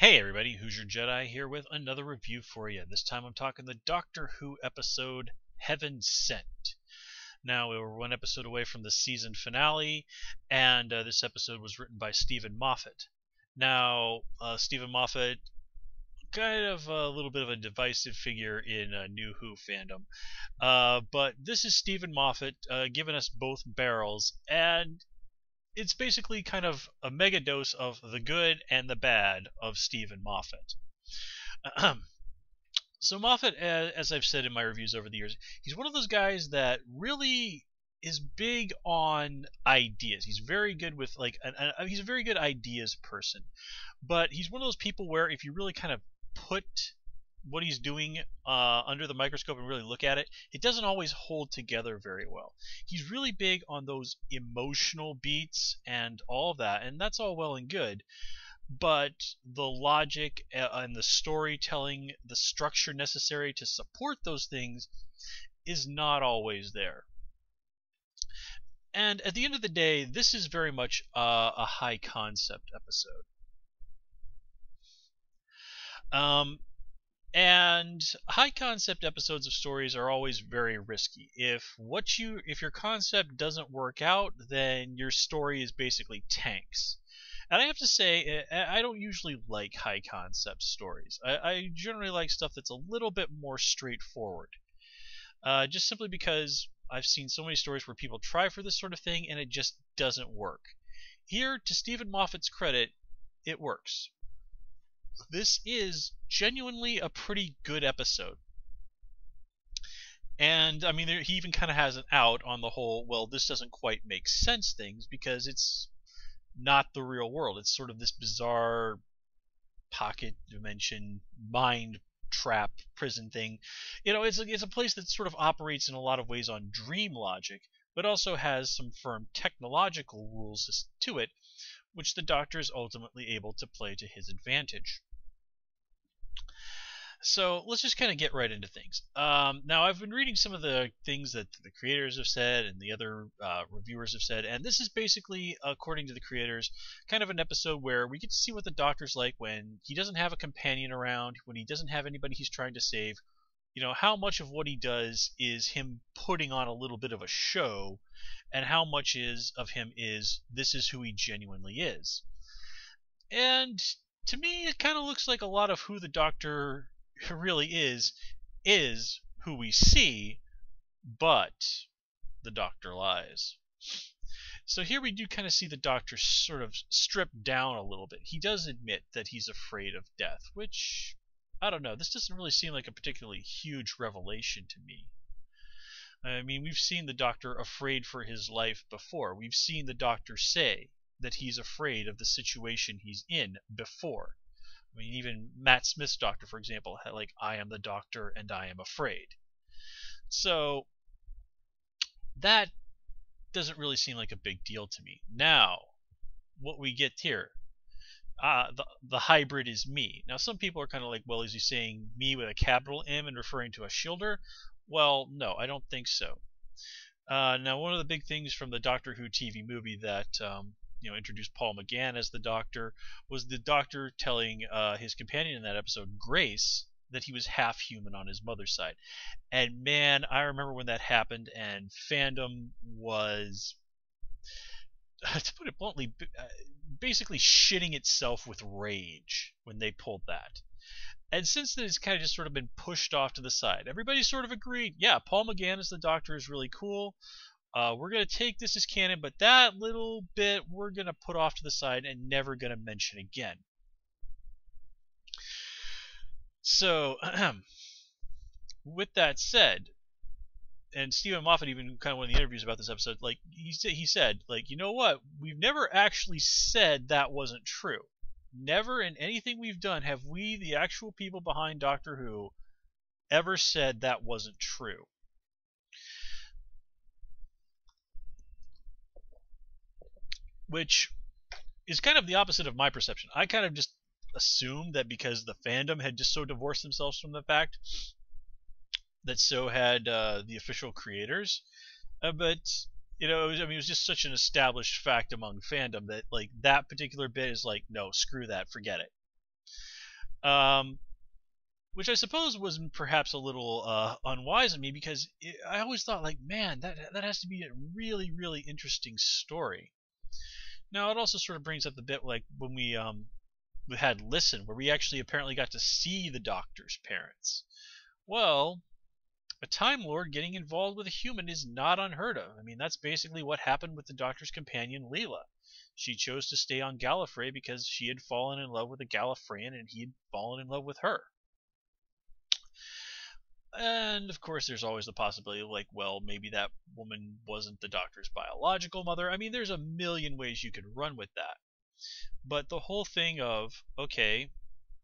Hey everybody, Who's Your Jedi here with another review for you. This time I'm talking the Doctor Who episode Heaven Sent. Now, we were one episode away from the season finale, and this episode was written by Stephen Moffat. Now, Stephen Moffat, kind of a little bit of a divisive figure in New Who fandom, but this is Stephen Moffat giving us both barrels, and it's basically kind of a mega dose of the good and the bad of Stephen Moffat. So Moffat, as I've said in my reviews over the years, he's one of those guys that really is big on ideas. He's very good with he's a very good ideas person, but he's one of those people where if you really kind of put what he's doing under the microscope and really look at it, it doesn't always hold together very well. He's really big on those emotional beats and all of that, and that's all well and good, but the logic and the storytelling, the structure necessary to support those things is not always there. And at the end of the day, this is very much a high concept episode. And high concept episodes of stories are always very risky. If your concept doesn't work out, then your story is basically tanks. And I have to say, I don't usually like high concept stories. I generally like stuff that's a little bit more straightforward. Just simply because I've seen so many stories where people try for this sort of thing and it just doesn't work. Here, to Stephen Moffat's credit, it works. This is genuinely a pretty good episode. And, I mean, he even kind of has an out on the whole, well, this doesn't quite make sense things, because it's not the real world. It's sort of this bizarre pocket dimension, mind trap, prison thing. You know, it's a place that sort of operates in a lot of ways on dream logic, but also has some firm technological rules to it, which the Doctor is ultimately able to play to his advantage. So let's just kind of get right into things. Now, I've been reading some of the things that the creators have said and the other reviewers have said, and this is basically, according to the creators, kind of an episode where we get to see what the Doctor's like when he doesn't have a companion around, when he doesn't have anybody he's trying to save. You know, how much of what he does is him putting on a little bit of a show, and how much of him is this is who he genuinely is. And to me, it kind of looks like a lot of who the Doctor really is who we see, but the Doctor lies. So here we do kind of see the Doctor sort of stripped down a little bit. He does admit that he's afraid of death, which, I don't know, this doesn't really seem like a particularly huge revelation to me. I mean, we've seen the Doctor afraid for his life before. We've seen the Doctor say that he's afraid of the situation he's in before. I mean, even Matt Smith's Doctor, for example, had I am the Doctor and I am afraid. So that doesn't really seem like a big deal to me. Now, what we get here, the hybrid is me. Now, some people are kind of like, well, is he saying me with a capital M and referring to a shielder? Well, no, I don't think so. Now, one of the big things from the Doctor Who TV movie that introduced Paul McGann as the Doctor was the Doctor telling his companion in that episode, Grace, that he was half human on his mother's side. And man, I remember when that happened, and fandom was, to put it bluntly, basically shitting itself with rage when they pulled that. And since then, it's kind of just sort of been pushed off to the side. Everybody sort of agreed, yeah, Paul McGann as the Doctor is really cool. We're going to take this as canon, but that little bit we're going to put off to the side and never going to mention again. So, with that said, and Stephen Moffat even kind of one of the interviews about this episode, he said, you know what? We've never actually said that wasn't true. Never in anything we've done have we, the actual people behind Doctor Who, ever said that wasn't true. Which is kind of the opposite of my perception. I kind of just assumed that because the fandom had just so divorced themselves from the fact, that so had the official creators. But it was just such an established fact among fandom that that particular bit is no, screw that, forget it. Um, which I suppose was perhaps a little unwise of me, because I always thought, like, man, that has to be a really, really interesting story. Now, it also sort of brings up the bit like when we had Listen, where we actually apparently got to see the Doctor's parents. Well, a Time Lord getting involved with a human is not unheard of. I mean, that's basically what happened with the Doctor's companion, Leela. She chose to stay on Gallifrey because she had fallen in love with a Gallifreyan and he had fallen in love with her. And of course, there's always the possibility of, like, well, maybe that woman wasn't the Doctor's biological mother. I mean, there's a million ways you could run with that. But the whole thing of, okay,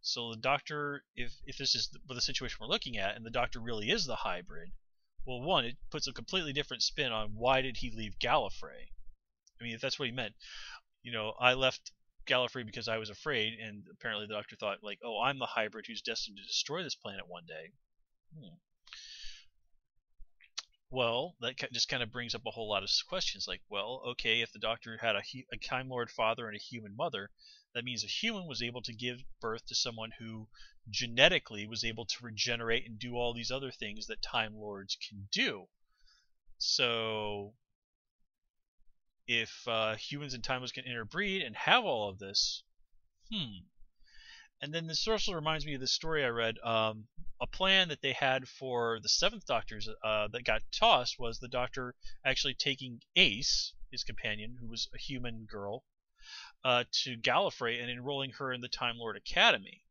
so the Doctor, if this is the situation we're looking at, and the Doctor really is the hybrid, well, one, it puts a completely different spin on why did he leave Gallifrey. I mean, if that's what he meant, I left Gallifrey because I was afraid, and apparently the Doctor thought, like, oh, I'm the hybrid who's destined to destroy this planet one day. Well, that just kind of brings up a whole lot of questions. Like, well, okay, if the Doctor had a Time Lord father and a human mother, that means a human was able to give birth to someone who genetically was able to regenerate and do all these other things that Time Lords can do. So, if humans and Time Lords can interbreed and have all of this, And then this also reminds me of the story I read. A plan that they had for the Seventh Doctors that got tossed was the Doctor actually taking Ace, his companion, who was a human girl, to Gallifrey and enrolling her in the Time Lord Academy.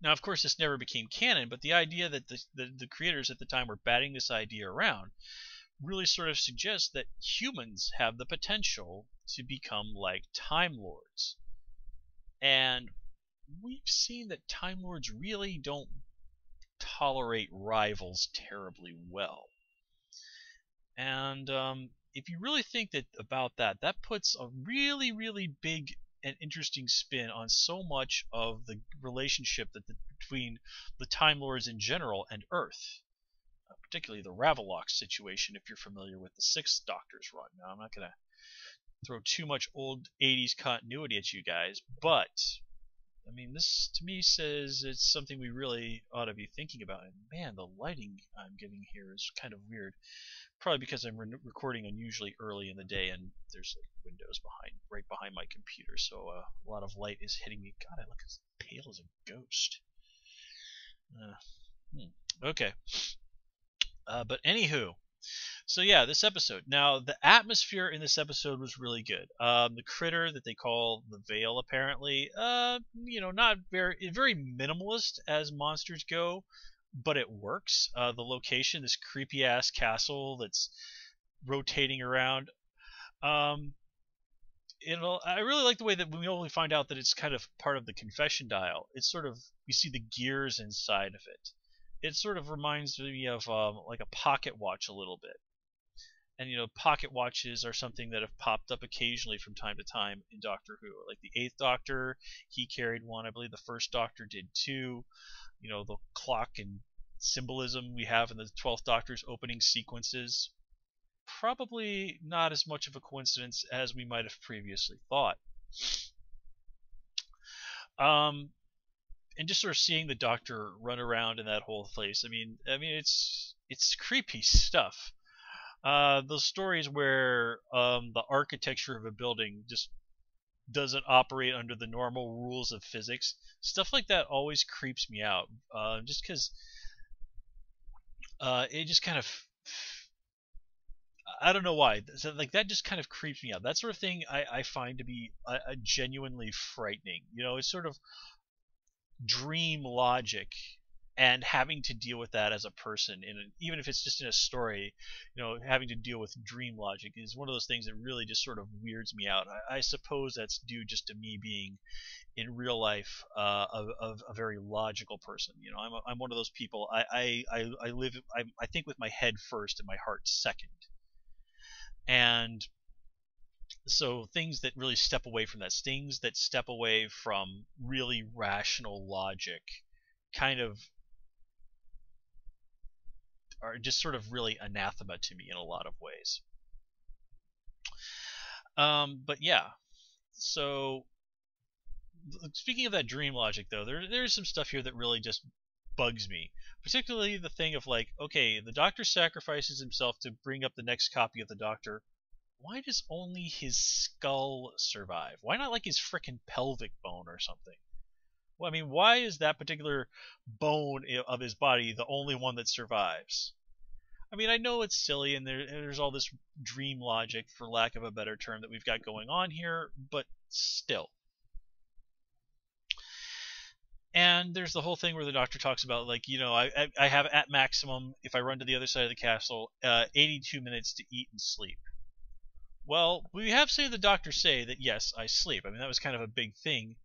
Now, of course, this never became canon, but the idea that the creators at the time were batting this idea around really sort of suggests that humans have the potential to become like Time Lords. And we've seen that Time Lords really don't tolerate rivals terribly well. And if you really think about that, that puts a really, really big and interesting spin on so much of the relationship between the Time Lords in general and Earth, particularly the Ravelock situation, if you're familiar with the Sixth Doctor's run. Now, I'm not going to throw too much old 80s continuity at you guys, but I mean, this to me says it's something we really ought to be thinking about. And man, the lighting I'm getting here is kind of weird. Probably because I'm recording unusually early in the day, and there's like windows right behind my computer, so a lot of light is hitting me. God, I look as pale as a ghost. Okay. But anywho, so yeah, this episode. Now, the atmosphere in this episode was really good. The critter that they call the Veil, apparently, not very minimalist as monsters go, but it works. The location, this creepy ass castle that's rotating around. I really like the way that we only find out that it's kind of part of the confession dial. It's sort of, you see the gears inside of it. It sort of reminds me of like a pocket watch a little bit. And pocket watches are something that have popped up occasionally from time to time in Doctor Who. Like the Eighth Doctor, he carried one. I believe the First Doctor did too. The clock and symbolism we have in the 12th Doctor's opening sequences. Probably not as much of a coincidence as we might have previously thought. And just sort of seeing the Doctor run around in that whole place. I mean, it's creepy stuff. Those stories where the architecture of a building just doesn't operate under the normal rules of physics, stuff like that always creeps me out. Just because it just kind of, I don't know why. So, like, that just kind of creeps me out. That sort of thing I find to be a genuinely frightening. It's sort of dream logic, and having to deal with that as a person, even if it's just in a story, having to deal with dream logic is one of those things that really just sort of weirds me out. I suppose that's due just to me being in real life a very logical person. I'm one of those people. I think with my head first and my heart second, and so things that really step away from that, things that step away from really rational logic, kind of are just sort of really anathema to me in a lot of ways. But yeah, so speaking of that dream logic, though, there's some stuff here that really just bugs me. Particularly the thing of like, okay, the Doctor sacrifices himself to bring up the next copy of the Doctor. Why does only his skull survive? Why not like his frickin' pelvic bone or something? Well, I mean, why is that particular bone of his body the only one that survives? I mean, I know it's silly and there's all this dream logic, for lack of a better term, that we've got going on here, but still. And there's the whole thing where the Doctor talks about, like, I have at maximum, if I run to the other side of the castle, 82 minutes to eat and sleep. Well, we have seen the Doctor say that, yes, I sleep. I mean, that was kind of a big thing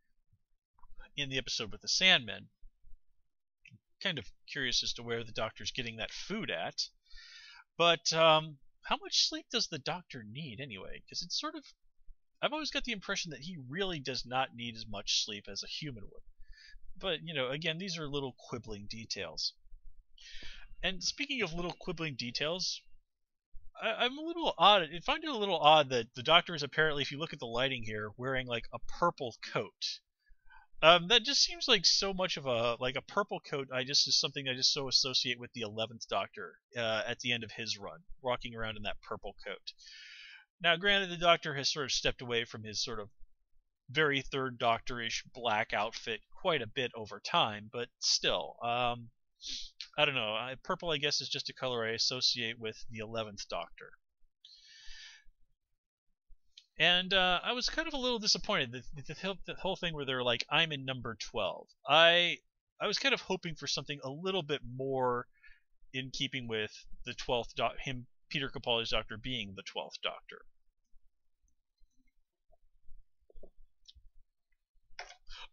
in the episode with the Sandmen. Kind of curious as to where the Doctor's getting that food at. But how much sleep does the Doctor need anyway? Because it's sort of... I've always got the impression that he really does not need as much sleep as a human would. But, again, these are little quibbling details. And speaking of little quibbling details, I'm a little odd. I find it a little odd that the Doctor is apparently, if you look at the lighting here, wearing like a purple coat. That just seems like so much of a purple coat. Is something I just so associate with the 11th Doctor at the end of his run, walking around in that purple coat. Now, granted, the Doctor has sort of stepped away from his sort of very Third Doctor-ish black outfit quite a bit over time, but still, I don't know. Purple, I guess, is just a color I associate with the 11th Doctor. And I was kind of a little disappointed that the whole thing where they're like, I'm in number 12. I was kind of hoping for something a little bit more in keeping with the 12th Peter Capaldi's Doctor being the 12th Doctor.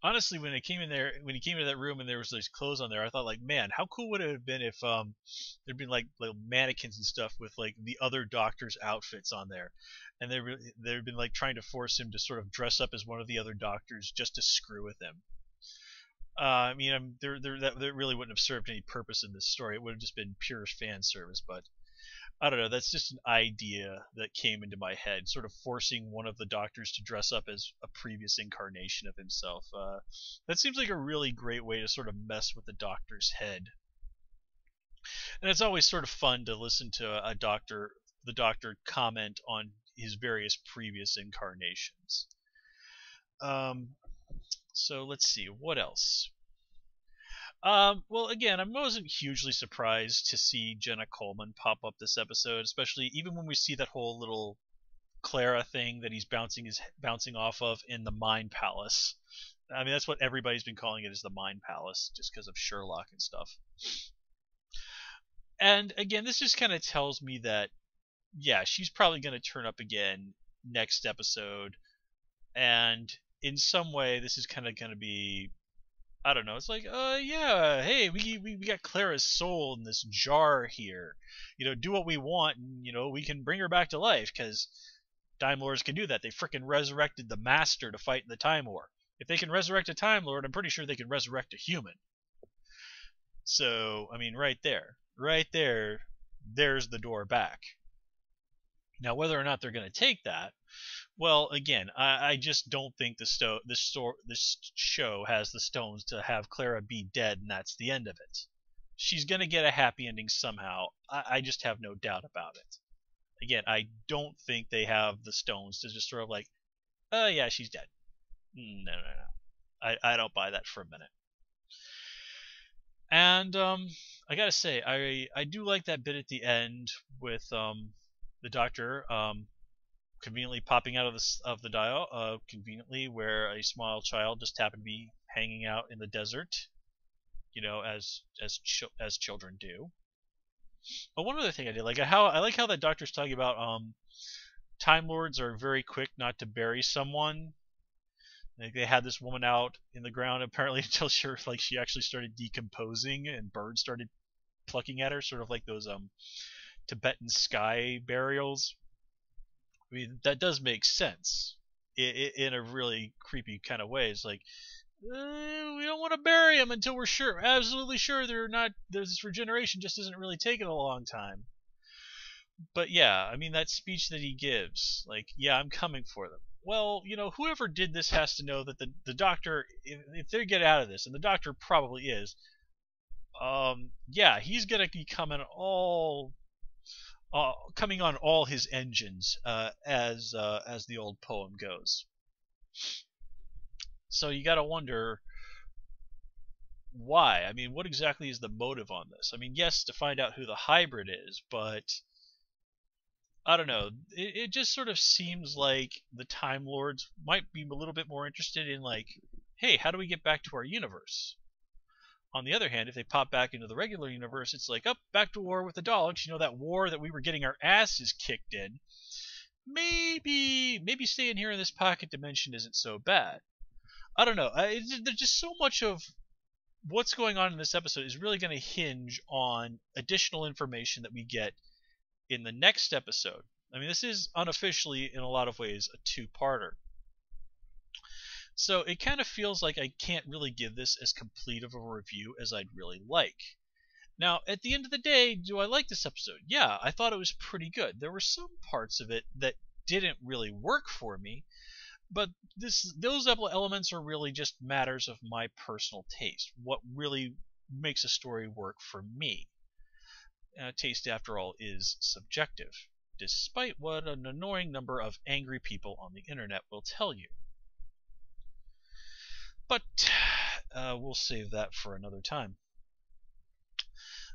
Honestly, when he came into that room and there was those clothes on there, I thought, like, man, how cool would it have been if there'd been like little mannequins and stuff with like the other Doctor's outfits on there, and they'd been like trying to force him to sort of dress up as one of the other Doctors just to screw with him. I mean, that really wouldn't have served any purpose in this story. It would have just been pure fan service, but I don't know, that's just an idea that came into my head, sort of forcing one of the Doctors to dress up as a previous incarnation of himself. That seems like a really great way to sort of mess with the Doctor's head. And it's always sort of fun to listen to the Doctor comment on his various previous incarnations. So let's see, what else? Well, again, I wasn't hugely surprised to see Jenna Coleman pop up this episode, especially even when we see that whole little Clara thing that he's bouncing off of in the Mind Palace. I mean, that's what everybody's been calling it, is the Mind Palace, just because of Sherlock and stuff. And again, this just kind of tells me that, yeah, she's probably going to turn up again next episode, and in some way, this is kind of going to be, I don't know. It's like, yeah, hey, we got Clara's soul in this jar here. Do what we want, and we can bring her back to life, because Time Lords can do that. They frickin' resurrected the Master to fight in the Time War. If they can resurrect a Time Lord, I'm pretty sure they can resurrect a human. So, I mean, right there, there's the door back. Now, whether or not they're going to take that, well, again, I just don't think this show has the stones to have Clara be dead and that's the end of it. She's going to get a happy ending somehow. I just have no doubt about it. Again, I don't think they have the stones to just sort of like, oh yeah, she's dead. No. I don't buy that for a minute. And I gotta say, I do like that bit at the end with the Doctor conveniently popping out of the dial, conveniently where a small child just happened to be hanging out in the desert, as children do. But one other thing I did like how that Doctor's talking about Time Lords are very quick not to bury someone. Like they had this woman out in the ground apparently until she actually started decomposing and birds started plucking at her, sort of like those Tibetan sky burials. I mean, that does make sense in a really creepy kind of way. It's like, we don't want to bury them until we're absolutely sure this regeneration just isn't really taking a long time. But yeah, I mean, that speech that he gives, like, yeah, I'm coming for them. well, whoever did this has to know that the doctor, if they get out of this, and the doctor probably is, yeah, he's gonna be coming on all his engines, as the old poem goes. So you got to wonder why. I mean, what exactly is the motive on this? I mean, yes, to find out who the hybrid is, but I don't know. It just sort of seems like the Time Lords might be a little bit more interested in, like, hey, how do we get back to our universe? On the other hand, if they pop back into the regular universe, it's like, up, back to war with the Daleks. That war that we were getting our asses kicked in. Maybe staying here in this pocket dimension isn't so bad. I don't know. There's just so much of what's going on in this episode is really going to hinge on additional information that we get in the next episode. I mean, this is unofficially, in a lot of ways, a two-parter. So it kind of feels like I can't really give this as complete of a review as I'd really like. Now, at the end of the day, do I like this episode? Yeah, I thought it was pretty good. There were some parts of it that didn't really work for me, but those elements are really just matters of my personal taste. What really makes a story work for me? Taste, after all, is subjective, despite what an annoying number of angry people on the internet will tell you. But we'll save that for another time.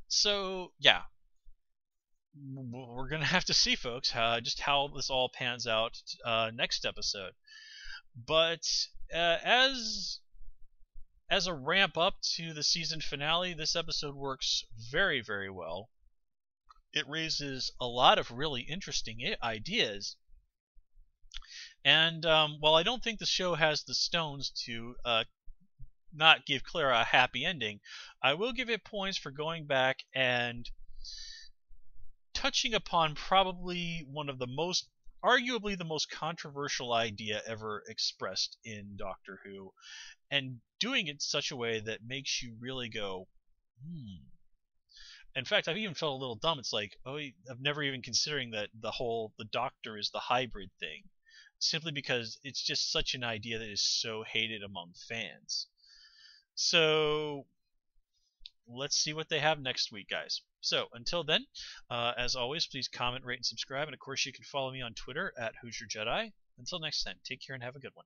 So, yeah, we're going to have to see, folks, just how this all pans out next episode. But as a ramp up to the season finale, this episode works very, very well. It raises a lot of really interesting ideas. And while I don't think the show has the stones to not give Clara a happy ending, I will give it points for going back and touching upon probably one of the arguably the most controversial idea ever expressed in Doctor Who, and doing it in such a way that makes you really go, In fact, I've even felt a little dumb. It's like, oh, I've never even considering that the Doctor is the hybrid thing, simply because it's just such an idea that is so hated among fans. So let's see what they have next week, guys. So until then, as always, please comment, rate, and subscribe. And of course, you can follow me on Twitter at Hoosier Jedi. Until next time, take care and have a good one.